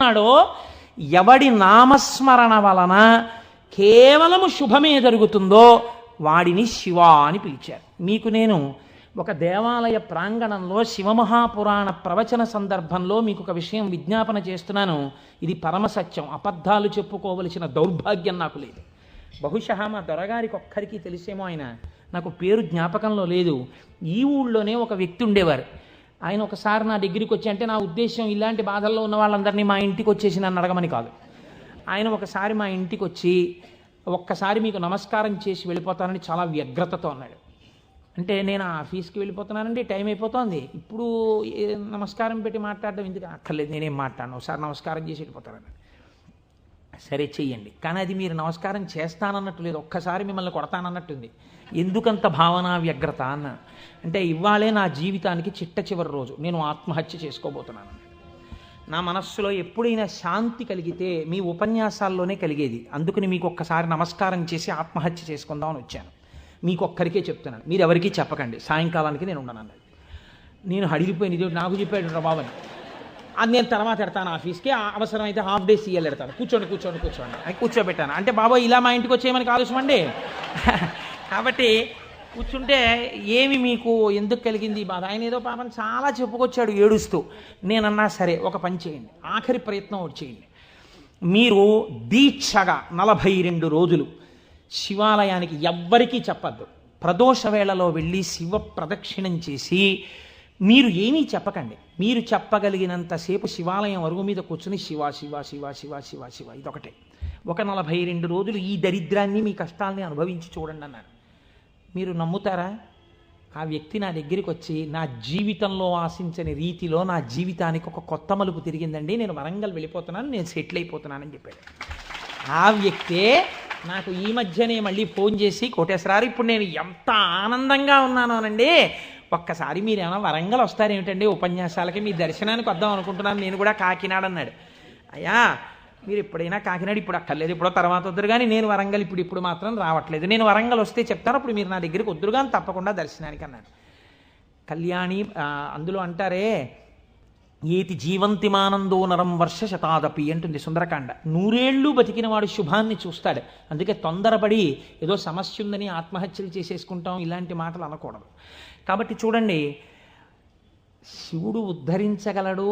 నాడో ఎవడి నామస్మరణ వలన కేవలము శుభమే జరుగుతుందో వాడిని శివ అని పిలిచారు. మీకు నేను ఒక దేవాలయ ప్రాంగణంలో శివమహాపురాణ ప్రవచన సందర్భంలో మీకు ఒక విషయం విజ్ఞాపన చేస్తున్నాను. ఇది పరమసత్యం, అబద్ధాలు చెప్పుకోవలసిన దౌర్భాగ్యం నాకు లేదు. బహుశా మా దొరగారికి ఒక్కరికి తెలిసేమో, ఆయన నాకు పేరు జ్ఞాపకంలో లేదు. ఈ ఊళ్ళోనే ఒక వ్యక్తి ఉండేవారు. ఆయన ఒకసారి నా దగ్గరికి వచ్చి, అంటే నా ఉద్దేశం ఇలాంటి బాధల్లో ఉన్న వాళ్ళందరినీ మా ఇంటికి వచ్చేసి నన్ను అడగమని కాదు. ఆయన ఒకసారి మా ఇంటికి వచ్చి ఒక్కసారి మీకు నమస్కారం చేసి వెళ్ళిపోతానని చాలా వ్యగ్రతతో అన్నాడు. అంటే నేను ఆఫీస్కి వెళ్ళిపోతున్నానండి, టైం అయిపోతుంది, ఇప్పుడు నమస్కారం పెట్టి మాట్లాడడం ఎందుకు, అక్కర్లేదు నేనేం మాట్లాడను, ఒకసారి నమస్కారం చేసి వెళ్ళిపోతానని. సరే చెయ్యండి, కానీ అది మీరు నమస్కారం చేస్తానన్నట్టు లేదు, ఒక్కసారి మిమ్మల్ని కొడతానన్నట్టుంది. ఎందుకంత భావన వ్యగ్రత అన్న అంటే, ఇవాళే నా జీవితానికి చిట్ట చివరి రోజు, నేను ఆత్మహత్య చేసుకోబోతున్నాను. నా మనస్సులో ఎప్పుడైనా శాంతి కలిగితే మీ ఉపన్యాసాల్లోనే కలిగేది. అందుకని మీకు ఒక్కసారి నమస్కారం చేసి ఆత్మహత్య చేసుకుందామని వచ్చాను. మీకు ఒక్కరికే చెప్తున్నాను, మీరు ఎవరికీ చెప్పకండి, సాయంకాలానికి నేను ఉండను అన్నది. నేను హడిలిపోయిన ఇది నాకు చెప్పాడు బాబని, అది నేను తర్వాత ఎడతాను ఆఫీస్కి, అవసరమైతే హాఫ్ డే సీఎల్ ఎడతాను, కూర్చోండి అని కూర్చోబెట్టాను. అంటే బాబా ఇలా మా ఇంటికి వచ్చేయమని ఆలోచన అండి. కాబట్టి కూర్చుంటే ఏమి మీకు ఎందుకు కలిగింది బాధ, ఆయన ఏదో పాపం చాలా చెప్పుకొచ్చాడు ఏడుస్తూ. నేనన్నా సరే ఒక పని చేయండి, ఆఖరి ప్రయత్నం ఒకటి చేయండి. మీరు దీక్షగా 42 రోజులు శివాలయానికి ఎవ్వరికీ చెప్పద్దు, ప్రదోష వేళలో వెళ్ళి శివ ప్రదక్షిణం చేసి మీరు ఏమీ చెప్పకండి. మీరు చెప్పగలిగినంతసేపు శివాలయం అరుగు మీద కూర్చుని శివ శివ శివ శివ శివ శివ ఇదొకటే. ఒక 42 రోజులు ఈ దరిద్రాన్ని, మీ కష్టాలని అనుభవించి చూడండి అన్నాను. మీరు నమ్ముతారా? ఆ వ్యక్తి నా దగ్గరికి వచ్చి, నా జీవితంలో ఆశించని రీతిలో నా జీవితానికి ఒక కొత్త మలుపు తిరిగిందండి, నేను వరంగల్ వెళ్ళిపోతున్నాను, నేను సెటిల్ అయిపోతున్నానని చెప్పాడు. ఆ వ్యక్తే నాకు ఈ మధ్యనే మళ్ళీ ఫోన్ చేసి, కోటేశ్వరారు ఇప్పుడు నేను ఎంత ఆనందంగా ఉన్నానోనండి, ఒక్కసారి మీరు ఏమైనా వరంగల్ వస్తారేమిటండి ఉపన్యాసాలకి, మీ దర్శనానికి వద్దాం అనుకుంటున్నాను, నేను కూడా కాకినాడ అన్నాడు. అయ్యా మీరు ఎప్పుడైనా కాకినాడ, ఇప్పుడు అక్కర్లేదు, ఇప్పుడో తర్వాత వద్దురు కానీ, నేను వరంగల్ ఇప్పుడు మాత్రం రావట్లేదు, నేను వరంగల్ వస్తే చెప్తాను, అప్పుడు మీరు నా దగ్గరికి వద్దురు కానీ తప్పకుండా దర్శనానికి అన్నాడు. కళ్యాణి అందులో అంటారే, ఏతి జీవంతిమానందో నరం వర్ష శతాదపి అంటుంది సుందరకాండ. 100 ఏళ్ళు బతికిన వాడు శుభాన్ని చూస్తాడు. అందుకే తొందరపడి ఏదో సమస్య ఉందని ఆత్మహత్యలు చేసేసుకుంటాం, ఇలాంటి మాటలు అనకూడదు. కాబట్టి చూడండి, శివుడు ఉద్ధరించగలడు